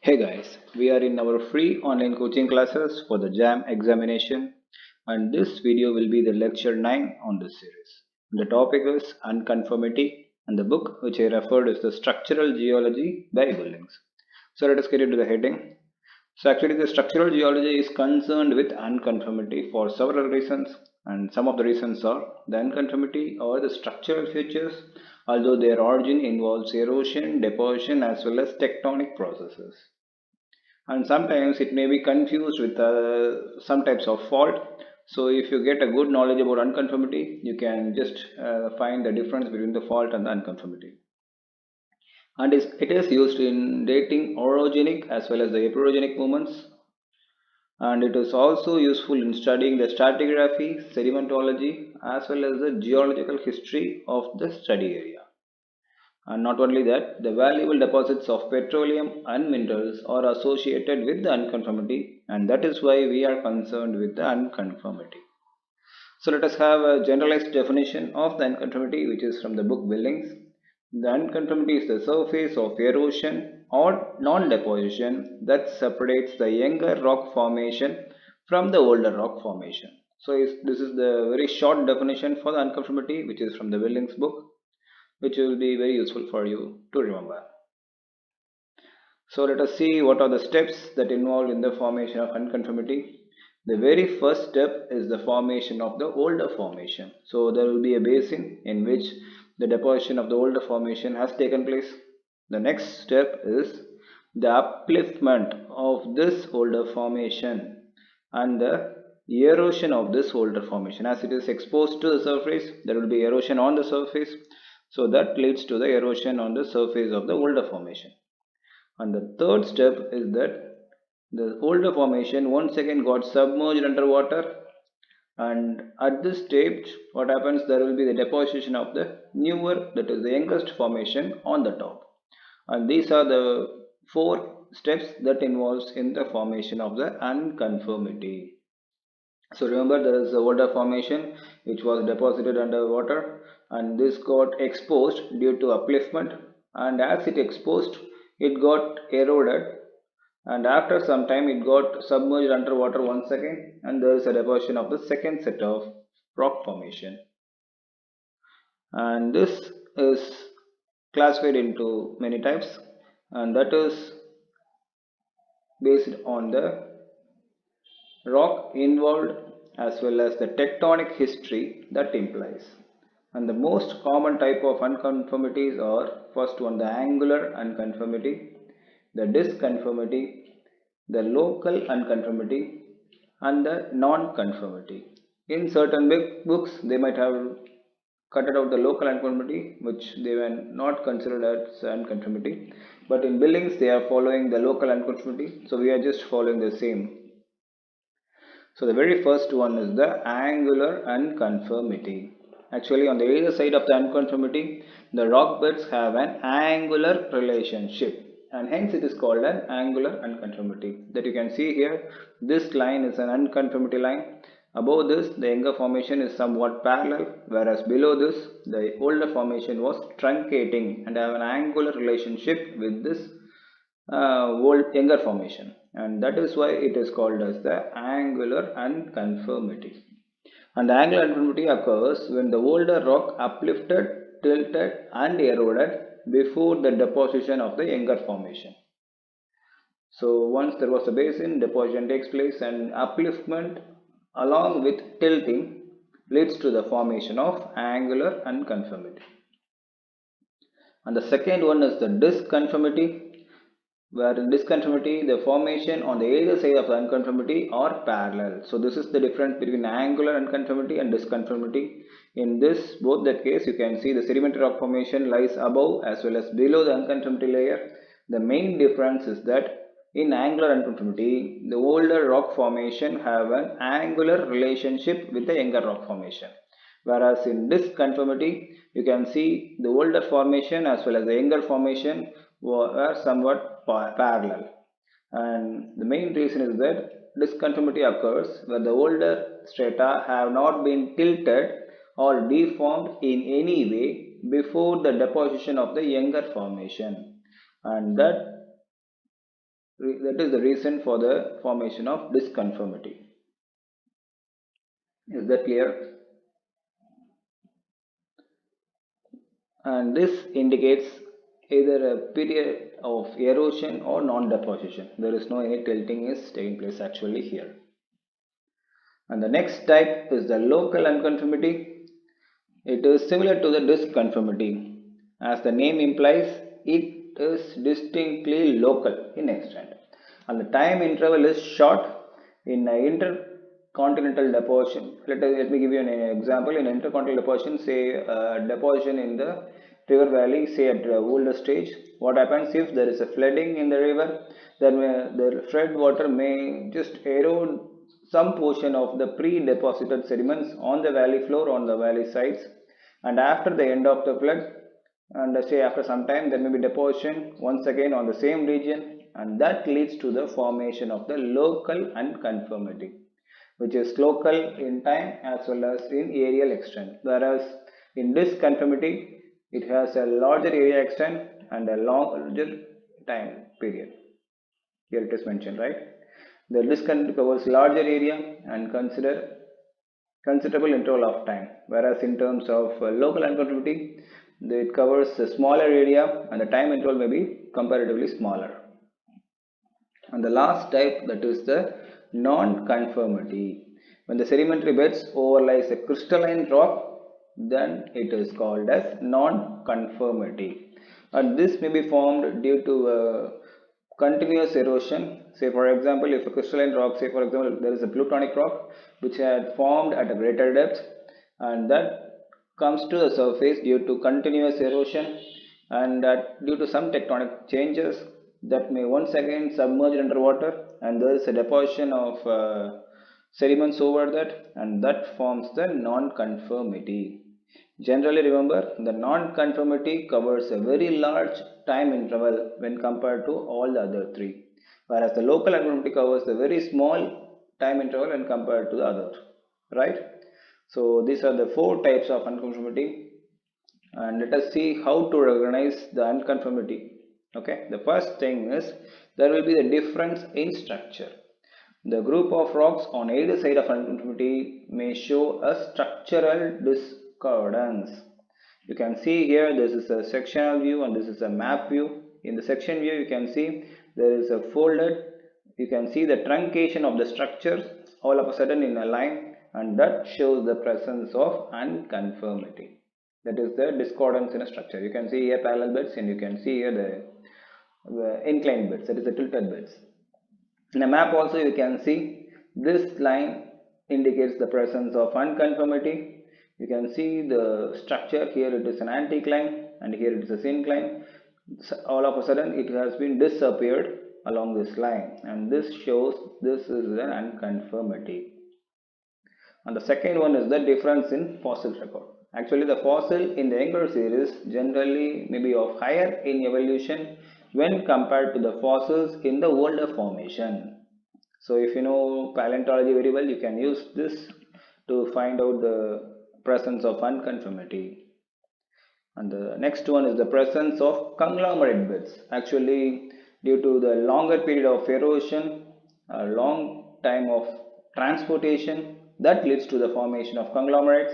Hey guys, we are in our free online coaching classes for the JAM examination, and this video will be the lecture 9 on this series. The topic is Unconformity, and the book which I referred is the Structural Geology by Buildings. So let us get into the heading. So actually the structural geology is concerned with unconformity for several reasons, and some of the reasons are the unconformity or the structural features, although their origin involves erosion, deposition as well as tectonic processes, and sometimes it may be confused with some types of fault. So if you get a good knowledge about unconformity, you can just find the difference between the fault and the unconformity. And it is used in dating orogenic as well as the epeirogenic movements, and it is also useful in studying the stratigraphy, sedimentology as well as the geological history of the study area. And not only that, the valuable deposits of petroleum and minerals are associated with the unconformity, and that is why we are concerned with the unconformity. So let us have a generalized definition of the unconformity, which is from the book Buildings. The unconformity is the surface of erosion or non-deposition that separates the younger rock formation from the older rock formation. So this is the very short definition for the unconformity, which is from the Buildings book, which will be very useful for you to remember. So let us see what are the steps that involved in the formation of unconformity. The very first step is the formation of the older formation. So there will be a basin in which the deposition of the older formation has taken place. The next step is the upliftment of this older formation and the erosion of this older formation. As it is exposed to the surface, there will be erosion on the surface. So that leads to the erosion on the surface of the older formation. And the third step is that the older formation once again got submerged underwater, and at this stage what happens, there will be the deposition of the newer, that is the youngest formation on the top. And these are the four steps that involves in the formation of the unconformity. So remember, there is the older formation which was deposited underwater, and this got exposed due to upliftment, and as it exposed, it got eroded, and after some time it got submerged underwater once again, and there is a deposition of the second set of rock formation. And this is classified into many types, and that is based on the rock involved as well as the tectonic history that implies. And the most common type of unconformities are: first one, the angular unconformity, the disconformity, the local unconformity, and the non-conformity. In certain big books, they might have cut out the local unconformity, which they were not considered as unconformity. But in buildings, they are following the local unconformity, so we are just following the same. So the very first one is the angular unconformity. Actually, on the either side of the unconformity, the rock beds have an angular relationship, and hence it is called an angular unconformity. That you can see here, this line is an unconformity line. Above this, the younger formation is somewhat parallel, whereas below this, the older formation was truncating and have an angular relationship with this old younger formation, and that is why it is called as the angular unconformity. And the angular unconformity occurs when the older rock uplifted, tilted and eroded before the deposition of the younger formation. So once there was a basin, deposition takes place, and upliftment along with tilting leads to the formation of angular unconformity. And the second one is the disconformity, where in disconformity the formation on the either side of the unconformity are parallel. So this is the difference between angular unconformity and disconformity. In this both the case, you can see the sedimentary rock formation lies above as well as below the unconformity layer. The main difference is that in angular unconformity, the older rock formation have an angular relationship with the younger rock formation, whereas in disconformity you can see the older formation as well as the younger formation were somewhat parallel. And the main reason is that disconformity occurs where the older strata have not been tilted or deformed in any way before the deposition of the younger formation, and that That is the reason for the formation of disconformity. Is that clear? And this indicates either a period of erosion or non-deposition. There is no any tilting is taking place actually here. And the next type is the local unconformity. It is similar to the disconformity. As the name implies, it is distinctly local in extent. And the time interval is short in intercontinental deposition. Let me give you an example. In intercontinental deposition, say deposition in the river valley, say at the older stage, what happens if there is a flooding in the river, then the flood water may just erode some portion of the pre-deposited sediments on the valley floor, on the valley sides, and after the end of the flood, and say after some time, there may be deposition once again on the same region, and that leads to the formation of the local unconformity, which is local in time as well as in areal extent. Whereas in disconformity, it has a larger area extent and a larger time period. Here it is mentioned, right? The disconformity covers larger area and considerable interval of time, whereas in terms of local unconformity, it covers a smaller area and the time interval may be comparatively smaller. And the last type, that is the non-conformity. When the sedimentary beds overlies a crystalline rock, then it is called as non-conformity. And this may be formed due to continuous erosion. Say for example, if a crystalline rock, say for example, there is a plutonic rock which had formed at a greater depth, and that comes to the surface due to continuous erosion, and that due to some tectonic changes that may once again submerge underwater, and there is a deposition of sediments over that, and that forms the non-conformity. Generally remember, the non-conformity covers a very large time interval when compared to all the other three, whereas the local unconformity covers a very small time interval when compared to the other, right? So these are the four types of unconformity, and let us see how to recognize the unconformity. Okay, the first thing is there will be the difference in structure. The group of rocks on either side of unconformity may show a structural discordance. You can see here this is a sectional view and this is a map view. In the section view you can see there is a folded, you can see the truncation of the structures all of a sudden in a line, and that shows the presence of unconformity. That is the discordance in a structure. You can see here parallel beds and you can see here the inclined beds, that is the tilted beds. In a map also you can see this line indicates the presence of unconformity. You can see the structure here, it is an anticline and here it is a syncline. All of a sudden it has been disappeared along this line, and this shows this is an unconformity. And the second one is the difference in fossil record. Actually the fossil in the younger series generally may be of higher in evolution when compared to the fossils in the older formation. So if you know paleontology very well, you can use this to find out the presence of unconformity. And the next one is the presence of conglomerate beds. Actually, due to the longer period of erosion, a long time of transportation, that leads to the formation of conglomerates.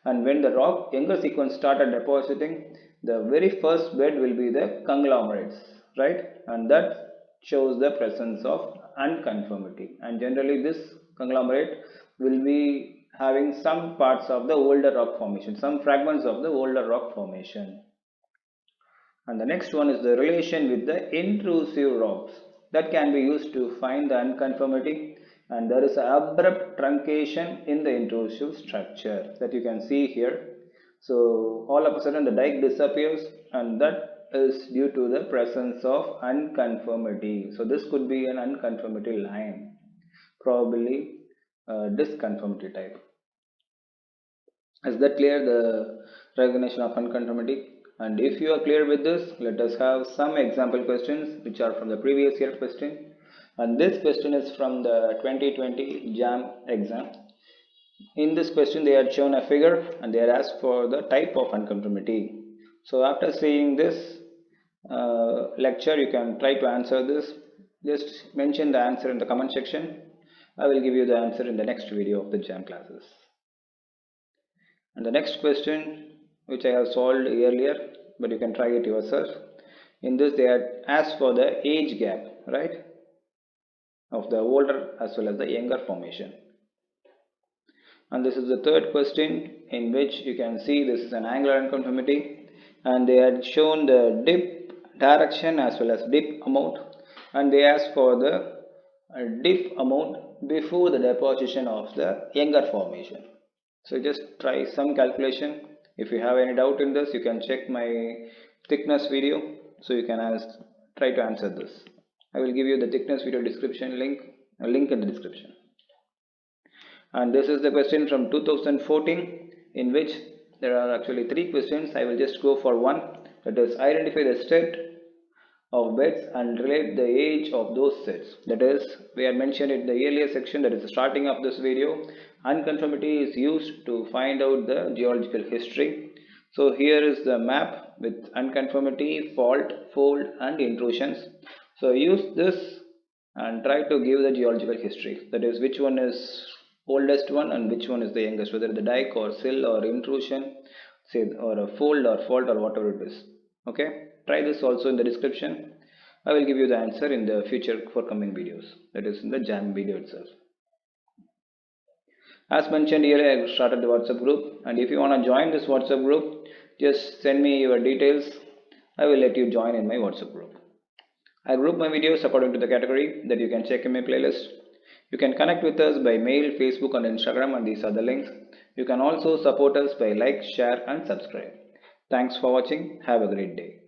And when the rock younger sequence started depositing, the very first bed will be the conglomerates, right? And that shows the presence of unconformity. And generally, this conglomerate will be having some parts of the older rock formation, some fragments of the older rock formation. And the next one is the relation with the intrusive rocks that can be used to find the unconformity, and there is an abrupt truncation in the intrusive structure that you can see here. So all of a sudden the dike disappears, and that is due to the presence of unconformity. So this could be an unconformity line, probably a disconformity type. Is that clear, the recognition of unconformity? And if you are clear with this, let us have some example questions which are from the previous year question. And this question is from the 2020 JAM exam. In this question they had shown a figure and they had asked for the type of unconformity. So after seeing this lecture, you can try to answer this Just mention the answer in the comment section. I will give you the answer in the next video of the JAM classes. And the next question, which I have solved earlier, but you can try it yourself. In this, they had asked for the age gap, right, of the older as well as the younger formation. And this is the third question, in which you can see this is an angular unconformity, and they had shown the dip direction as well as dip amount, and they asked for the dip amount before the deposition of the younger formation. So just try some calculation. If you have any doubt in this, you can check my thickness video, so you can try to answer this. I will give you the thickness video description link, a link in the description. And this is the question from 2014, in which there are actually three questions. I will just go for one, that is identify the state of beds and relate the age of those sets. That is, we had mentioned in the earlier section, that is the starting of this video, unconformity is used to find out the geological history. So here is the map with unconformity, fault, fold and intrusions. So use this and try to give the geological history, that is which one is oldest one and which one is the youngest, whether the dike or sill or intrusion, say, or a fold or fault or whatever it is. Okay, try this also in the description. I will give you the answer in the future forthcoming videos, that is in the JAM video itself. As mentioned earlier, I started the WhatsApp group, and if you want to join this WhatsApp group, just send me your details. I will let you join in my WhatsApp group. I group my videos according to the category that you can check in my playlist. You can connect with us by mail, Facebook and Instagram, and these are the links. You can also support us by like, share and subscribe. Thanks for watching. Have a great day.